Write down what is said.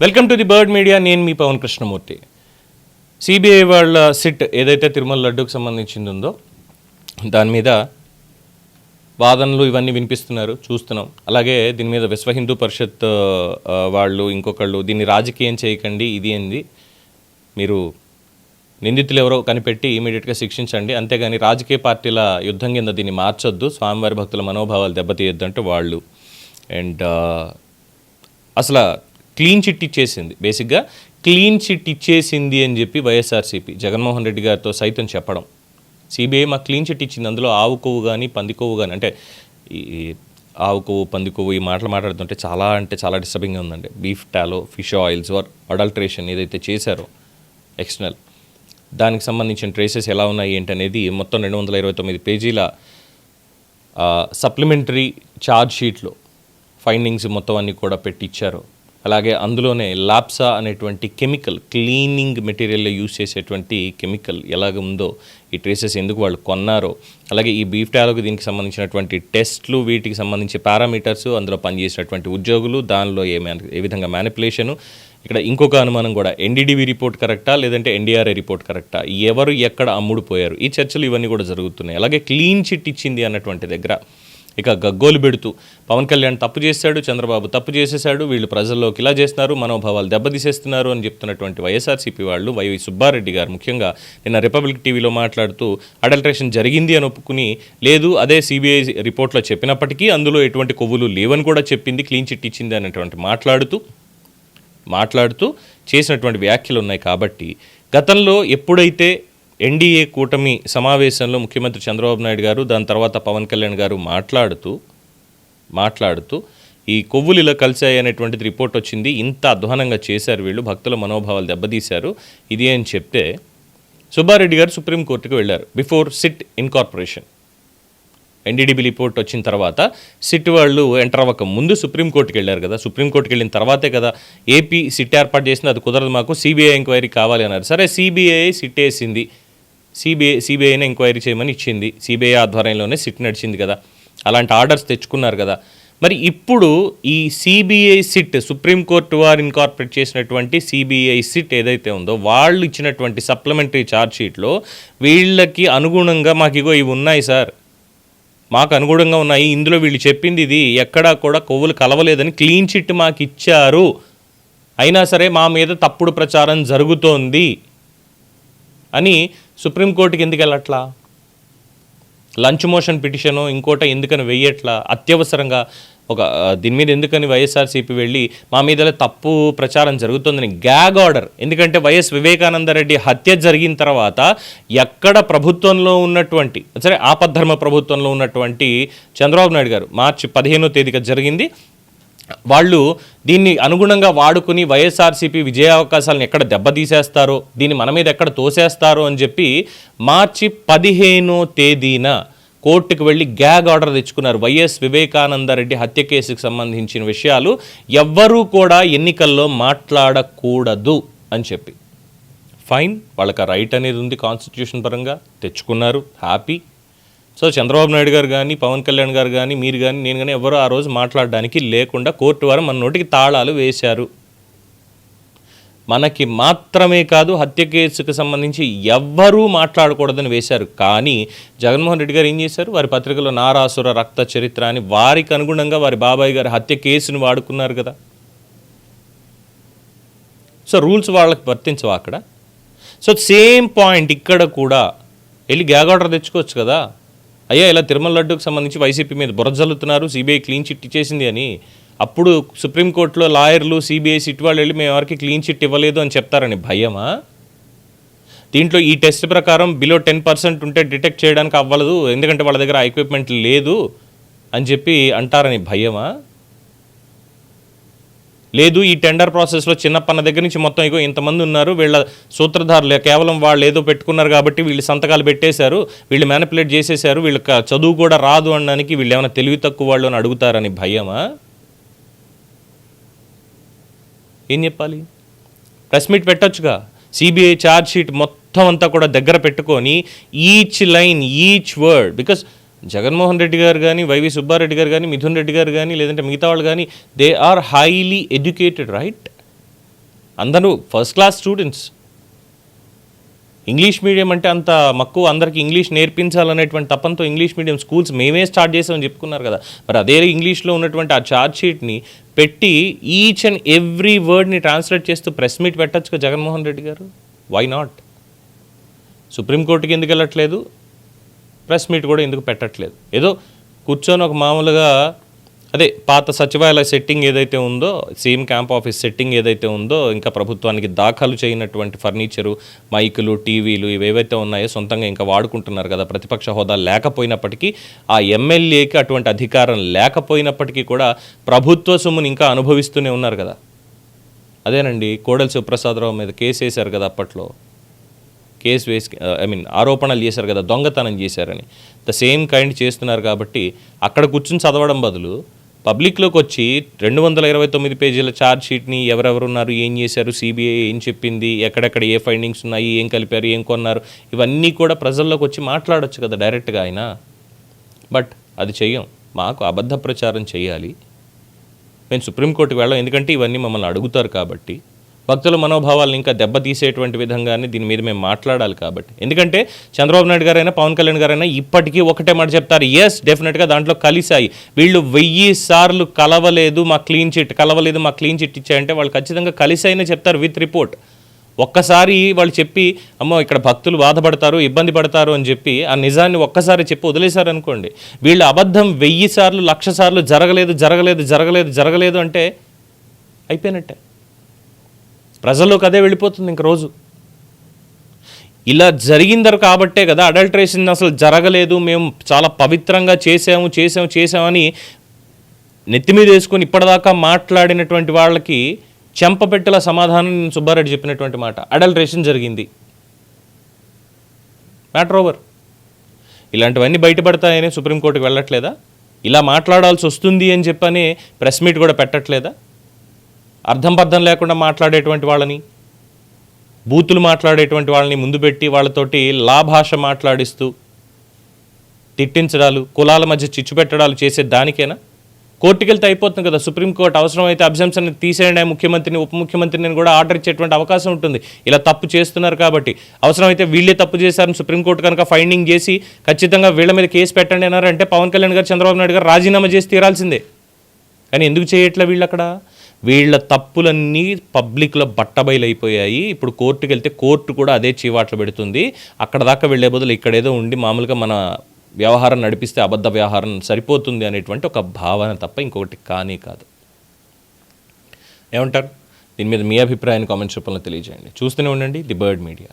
Welcome to the bird media. నేను మీ Pawan Krishnamurthy. CBI వాళ్ళ SIT ఏదైతే తిరుమల లడ్డూకు సంబంధించింది ఉందో దాని మీద వాదనలు ఇవన్నీ వినిపిస్తున్నారు, చూస్తున్నాం. అలాగే దీని మీద విశ్వ హిందూ పరిషత్ వాళ్ళు ఇంకొకళ్ళు దీన్ని రాజకీయం చేయకండి, ఇది ఏంది, మీరు నిందితులు ఎవరో కనిపెట్టి ఇమీడియట్గా శిక్షించండి, అంతేగాని రాజకీయ పార్టీల యుద్ధం కింద దీన్ని మార్చొద్దు, స్వామివారి భక్తుల మనోభావాలు దెబ్బతీయొద్దు అంటూ వాళ్ళు. అండ్ అసలు క్లీన్ చిట్ ఇచ్చేసింది, బేసిక్గా క్లీన్ చిట్ ఇచ్చేసింది అని చెప్పి వైఎస్ఆర్సీపీ జగన్మోహన్ రెడ్డి గారితో సైతం చెప్పడం. సిబిఐ మాకు క్లీన్ చిట్ ఇచ్చింది, అందులో ఆవు కొవ్వు కానీ పంది కొవ్వు కానీ, అంటే ఈ ఆవు కొవ్వు పంది కొవ్వు ఈ మాటలు మాట్లాడుతుంటే చాలా డిస్టర్బింగ్గా ఉందండి. Beef tallow, fish oils or adulteration ఏదైతే చేశారో ఎక్స్టర్నల్, దానికి సంబంధించిన ట్రేసెస్ ఎలా ఉన్నాయి ఏంటనేది మొత్తం 229 పేజీల సప్లిమెంటరీ ఛార్జ్ షీట్లో ఫైండింగ్స్ మొత్తం అన్నీ కూడా పెట్టించారు. అలాగే అందులోనే లాప్సా అనేటువంటి కెమికల్, క్లీనింగ్ మెటీరియల్లో యూజ్ చేసేటువంటి కెమికల్ ఎలాగ ఉందో, ఈ ట్రేసెస్ ఎందుకు వాళ్ళు కొన్నారో, అలాగే ఈ బీఫ్ టాలోకి దీనికి సంబంధించినటువంటి టెస్ట్లు, వీటికి సంబంధించి పారామీటర్స్, అందులో పనిచేసినటువంటి ఉద్యోగులు, దానిలో ఏ విధంగా మ్యానిపులేషను. ఇక్కడ ఇంకొక అనుమానం కూడా, ఎన్డీడీబీ రిపోర్ట్ కరెక్టా లేదంటే ఎన్డీఆర్ఐ రిపోర్ట్ కరెక్టా, ఎవరు ఎక్కడ అమ్ముడుపోయారు, ఈ చర్చలు ఇవన్నీ కూడా జరుగుతున్నాయి. అలాగే క్లీన్ చిట్ ఇచ్చింది అన్నటువంటి దగ్గర ఇక గగ్గోలు పెడుతూ పవన్ కళ్యాణ్ తప్పు చేశాడు, చంద్రబాబు తప్పు చేసేశాడు, వీళ్ళు ప్రజల్లోకి ఇలా చేస్తున్నారు, మనోభావాలు దెబ్బతీసేస్తున్నారు అని చెప్తున్నటువంటి వైఎస్ఆర్సీపీ వాళ్ళు, వైవి సుబ్బారెడ్డి గారు ముఖ్యంగా నిన్న రిపబ్లిక్ టీవీలో మాట్లాడుతూ అడల్ట్రేషన్ జరిగింది అని ఒప్పుకుని, లేదు అదే సిబిఐ రిపోర్ట్లో చెప్పినప్పటికీ అందులో ఎటువంటి కొవ్వులు లేవని కూడా చెప్పింది, క్లీన్ చిట్ ఇచ్చింది అనేటువంటి మాట్లాడుతూ చేసినటువంటి వ్యాఖ్యలు ఉన్నాయి. కాబట్టి గతంలో ఎప్పుడైతే ఎన్డీఏ కూటమి సమావేశంలో ముఖ్యమంత్రి చంద్రబాబు నాయుడు గారు, దాని తర్వాత పవన్ కళ్యాణ్ గారు మాట్లాడుతూ ఈ కొవ్వులు ఇలా కలిసాయి అనేటువంటిది రిపోర్ట్ వచ్చింది, ఇంత అధ్వానంగా చేశారు వీళ్ళు, భక్తుల మనోభావాలు దెబ్బతీశారు ఇది అని చెప్తే సుబ్బారెడ్డి గారు సుప్రీంకోర్టుకు వెళ్ళారు. Before SIT incorporation, NDDB report వచ్చిన తర్వాత సిట్ వాళ్ళు ఎంటర్ అవ్వక ముందు సుప్రీంకోర్టుకి వెళ్ళారు కదా. సుప్రీంకోర్టుకి వెళ్ళిన తర్వాతే కదా ఏపీ సిట్ ఏర్పాటు చేసింది, అది కుదరదు మాకు, సిబిఐ ఎంక్వైరీ కావాలి అన్నారు. సరే, సిబిఐ సిట్ వేసింది, సిబిఐని ఎంక్వైరీ చేయమని ఇచ్చింది, సిబిఐ ఆధ్వర్యంలోనే సిట్ నడిచింది కదా, అలాంటి ఆర్డర్స్ తెచ్చుకున్నారు కదా. మరి ఇప్పుడు ఈ సిబిఐ సిట్, సుప్రీంకోర్టు వారు ఇన్కార్పొరేట్ చేసినటువంటి సిబిఐ సిట్ ఏదైతే ఉందో, వాళ్ళు ఇచ్చినటువంటి సప్లిమెంటరీ ఛార్జ్ షీట్లో వీళ్ళకి అనుగుణంగా మాకు ఇగో ఇవి ఉన్నాయి సార్, మాకు అనుగుణంగా ఉన్నాయి, ఇందులో వీళ్ళు చెప్పింది ఇది, ఎక్కడా కూడా కొవ్వులు కలవలేదని క్లీన్ చిట్ మాకు ఇచ్చారు, అయినా సరే మా మీద తప్పుడు ప్రచారం జరుగుతోంది అని సుప్రీంకోర్టుకి ఎందుకు వెళ్ళట్లా? లంచ్ మోషన్ పిటిషను ఇంకోట ఎందుకని వెయ్యట్లా? అత్యవసరంగా దీని మీద ఎందుకని వైఎస్ఆర్సీపీ వెళ్ళి మా మీద తప్పు ప్రచారం జరుగుతుందని గ్యాగ్ ఆర్డర్, ఎందుకంటే వైఎస్ వివేకానందరెడ్డి హత్య జరిగిన తర్వాత ఎక్కడ ప్రభుత్వంలో ఉన్నటువంటి, సరే ఆపద్ధర్మ ప్రభుత్వంలో ఉన్నటువంటి చంద్రబాబు నాయుడు గారు మార్చి 15వ తేదీగా జరిగింది, వాళ్ళు దీన్ని అనుగుణంగా వాడుకుని వైఎస్ఆర్సీపీ విజయావకాశాలను ఎక్కడ దెబ్బతీసేస్తారో, దీన్ని మన మీద ఎక్కడ తోసేస్తారో అని చెప్పి మార్చి 15వ తేదీన కోర్టుకు వెళ్ళి గ్యాగ్ ఆర్డర్ తెచ్చుకున్నారు. వైఎస్ వివేకానందరెడ్డి హత్య కేసుకు సంబంధించిన విషయాలు ఎవ్వరూ కూడా ఎన్నికల్లో మాట్లాడకూడదు అని చెప్పి. ఫైన్, వాళ్ళకి ఆ రైట్ అనేది ఉంది కాన్స్టిట్యూషన్ పరంగా, తెచ్చుకున్నారు, హ్యాపీ. సో చంద్రబాబు నాయుడు గారు కానీ, పవన్ కళ్యాణ్ గారు కానీ, మీరు కానీ, నేను కానీ ఎవరో ఆ రోజు మాట్లాడడానికి లేకుండా కోర్టు వారు మన నోటికి తాళాలు వేశారు. మనకి మాత్రమే కాదు, హత్య కేసుకు సంబంధించి ఎవ్వరూ మాట్లాడకూడదని వేశారు. కానీ జగన్మోహన్ రెడ్డి గారు ఏం చేశారు? వారి పత్రికలో నారాసుర రక్త చరిత్ర అని వారికి అనుగుణంగా వారి బాబాయ్ గారి హత్య కేసును వాడుకున్నారు కదా. సో రూల్స్ వాళ్ళకి వర్తించవా అక్కడ? సో సేమ్ పాయింట్ ఇక్కడ కూడా వెళ్ళి గ్యాగ్ ఆర్డర్ తెచ్చుకోవచ్చు కదా. అయ్యా ఇలా తిరుమల లడ్డూకి సంబంధించి వైసీపీ మీద బురద జల్లుతున్నారు, సిబిఐ క్లీన్ చిట్ ఇచ్చేసింది అని. అప్పుడు సుప్రీంకోర్టులో లాయర్లు, సిబిఐ సిట్ వాళ్ళు వెళ్ళి మేము ఎవరికి క్లీన్ చిట్ ఇవ్వలేదు అని చెప్తారని భయమా? దీంట్లో ఈ టెస్ట్ ప్రకారం బిలో 10% ఉంటే డిటెక్ట్ చేయడానికి అవ్వలేదు, ఎందుకంటే వాళ్ళ దగ్గర ఎక్విప్మెంట్ లేదు అని చెప్పి అంటారని భయమా? లేదు, ఈ టెండర్ ప్రాసెస్లో చిన్నప్పన్న దగ్గర నుంచి మొత్తం ఇగో ఇంతమంది ఉన్నారు, వీళ్ళ సూత్రధారులు కేవలం వాళ్ళు ఏదో పెట్టుకున్నారు కాబట్టి వీళ్ళు సంతకాలు పెట్టేశారు, వీళ్ళు మ్యానిపులేట్ చేసేశారు, వీళ్ళకి చదువు కూడా రాదు అనడానికి వీళ్ళు ఏమైనా తెలివి తక్కువ వాళ్ళు అని అడుగుతారని భయమా? ఏం చెప్పాలి? ప్రెస్ మీట్ పెట్టొచ్చుగా. సిబిఐ ఛార్జ్ షీట్ మొత్తం అంతా కూడా దగ్గర పెట్టుకొని each line, each word, because Jaganmohan Reddy గారు కానీ, వైవి సుబ్బారెడ్డి గారు కానీ, మిథున్ రెడ్డి గారు కానీ, లేదంటే మిగతా వాళ్ళు కానీ, they are highly educated, right? అందరూ first class students. English medium అంటే అంత మక్కువ, అందరికీ ఇంగ్లీష్ నేర్పించాలనేటువంటి తపంతో ఇంగ్లీష్ మీడియం స్కూల్స్ మేమే స్టార్ట్ చేసామని చెప్పుకున్నారు కదా. మరి అదే ఇంగ్లీష్లో ఉన్నటువంటి ఆ ఛార్జ్ షీట్ని పెట్టి ఈచ్ అండ్ ఎవ్రీ వర్డ్ని ట్రాన్స్లేట్ చేస్తూ ప్రెస్ మీట్ పెట్టచ్చుగా జగన్మోహన్ రెడ్డి గారు. Why not? సుప్రీంకోర్టుకి ఎందుకు వెళ్ళట్లేదు, ప్రెస్ మీట్ కూడా ఎందుకు పెట్టట్లేదు? ఏదో కూర్చొని ఒక మామూలుగా అదే పాత సచివాలయ సెట్టింగ్ ఏదైతే ఉందో, సీఎం క్యాంప్ ఆఫీస్ సెట్టింగ్ ఏదైతే ఉందో, ఇంకా ప్రభుత్వానికి దాఖలు చేయనటువంటి ఫర్నిచరు, మైకులు, టీవీలు ఇవేవైతే ఉన్నాయో సొంతంగా ఇంకా వాడుకుంటున్నారు కదా. ప్రతిపక్ష హోదా లేకపోయినప్పటికీ, ఆ ఎమ్మెల్యేకి అటువంటి అధికారం లేకపోయినప్పటికీ కూడా ప్రభుత్వ సొమ్ముని ఇంకా అనుభవిస్తూనే ఉన్నారు కదా. అదేనండి, కోడెల శివప్రసాదరావు మీద కేసు వేశారు కదా అప్పట్లో. కేసు వేసి ఆరోపణలు చేశారు కదా, దొంగతనం చేశారని. ద సేమ్ కైండ్ చేస్తున్నారు కాబట్టి అక్కడ కూర్చుని చదవడం బదులు పబ్లిక్లోకి వచ్చి 229 పేజీల ఛార్జ్ షీట్ని ఎవరెవరున్నారు, ఏం చేశారు, సిబిఐ ఏం చెప్పింది, ఎక్కడెక్కడ ఏ ఫైండింగ్స్ ఉన్నాయి, ఏం కలిపారు, ఏం కొన్నారు, ఇవన్నీ కూడా ప్రజల్లోకి వచ్చి మాట్లాడొచ్చు కదా డైరెక్ట్గా ఆయన. బట్ అది చెయ్యం. మాకు అబద్ధ ప్రచారం చేయాలి, మేము సుప్రీంకోర్టుకు వెళ్ళాం, ఎందుకంటే ఇవన్నీ మమ్మల్ని అడుగుతారు కాబట్టి. భక్తుల మనోభావాలను ఇంకా దెబ్బతీసేటువంటి విధంగానే దీని మీద మేము మాట్లాడాలి కాబట్టి. ఎందుకంటే చంద్రబాబు నాయుడు గారైనా పవన్ కళ్యాణ్ గారైనా ఇప్పటికీ ఒకటే మాట చెప్తారు, ఎస్ డెఫినెట్గా దాంట్లో కలిసాయి. వీళ్ళు 1000 సార్లు కలవలేదు, మా క్లీన్ చిట్ కలవలేదు, మా క్లీన్ చిట్ ఇచ్చాయంటే వాళ్ళు ఖచ్చితంగా కలిసాయని చెప్తారు విత్ రిపోర్ట్. ఒక్కసారి వాళ్ళు చెప్పి అమ్మో ఇక్కడ భక్తులు బాధపడతారు, ఇబ్బంది పడతారు అని చెప్పి ఆ నిజాన్ని ఒక్కసారి చెప్పి వదిలేశారు అనుకోండి, వీళ్ళు అబద్ధం 1000 సార్లు 1,00,000 సార్లు జరగలేదు జరగలేదు జరగలేదు జరగలేదు అంటే అయిపోయినట్టే. ప్రజల్లోకి అదే వెళ్ళిపోతుంది ఇంక రోజు. ఇలా జరిగిందరు కాబట్టే కదా అడల్ట్రేషన్ అసలు జరగలేదు, మేము చాలా పవిత్రంగా చేసామని నెత్తి మీద వేసుకొని ఇప్పటిదాకా మాట్లాడినటువంటి వాళ్ళకి చెంపపెట్టేలా సమాధానం సుబ్బారెడ్డి చెప్పినటువంటి మాట, అడల్ట్రేషన్ జరిగింది, మ్యాటర్ ఓవర్. ఇలాంటివన్నీ బయటపడతాయని సుప్రీంకోర్టుకి వెళ్ళట్లేదా? ఇలా మాట్లాడాల్సి వస్తుంది అని చెప్పని ప్రెస్ మీట్ కూడా పెట్టట్లేదా? అర్థం పర్థం లేకుండా మాట్లాడేటువంటి వాళ్ళని, బూతులు మాట్లాడేటువంటి వాళ్ళని ముందు పెట్టి వాళ్ళతోటి లాభాష మాట్లాడిస్తూ తిట్టించడాలు, కులాల మధ్య చిచ్చు పెట్టడాలు చేసే దానికేనా? కోర్టుకి వెళ్తే అయిపోతుంది కదా. సుప్రీంకోర్టు అవసరమైతే అబ్జంప్షన్ తీసేయండి ముఖ్యమంత్రిని, ఉప ముఖ్యమంత్రిని కూడా ఆర్డర్ ఇచ్చేటువంటి అవకాశం ఉంటుంది. ఇలా తప్పు చేస్తున్నారు కాబట్టి అవసరమైతే వీళ్ళే తప్పు చేశారని సుప్రీంకోర్టు కనుక ఫైండింగ్ చేసి ఖచ్చితంగా వీళ్ళ మీద కేసు పెట్టండి అన్నారంటే పవన్ కళ్యాణ్ గారు, చంద్రబాబు నాయుడు గారు రాజీనామా చేసి తీరాల్సిందే. కానీ ఎందుకు చేయట్లే వీళ్ళు? అక్కడ వీళ్ళ తప్పులన్నీ పబ్లిక్లో బట్టబయలైపోయాయి. ఇప్పుడు కోర్టుకు వెళ్తే కోర్టు కూడా అదే చీవాట్లు పెడుతుంది. అక్కడ దాకా వెళ్ళే బదులు ఇక్కడేదో ఉండి మామూలుగా మన వ్యవహారం నడిపిస్తే అబద్ధ వ్యవహారం సరిపోతుంది అనేటువంటి ఒక భావన తప్ప ఇంకొకటి కానీ కాదు. ఏమంటారు? దీని మీద మీ అభిప్రాయాన్ని కామెంట్స్ రూపంలో తెలియజేయండి. చూస్తూనే ఉండండి ది బర్డ్ మీడియా.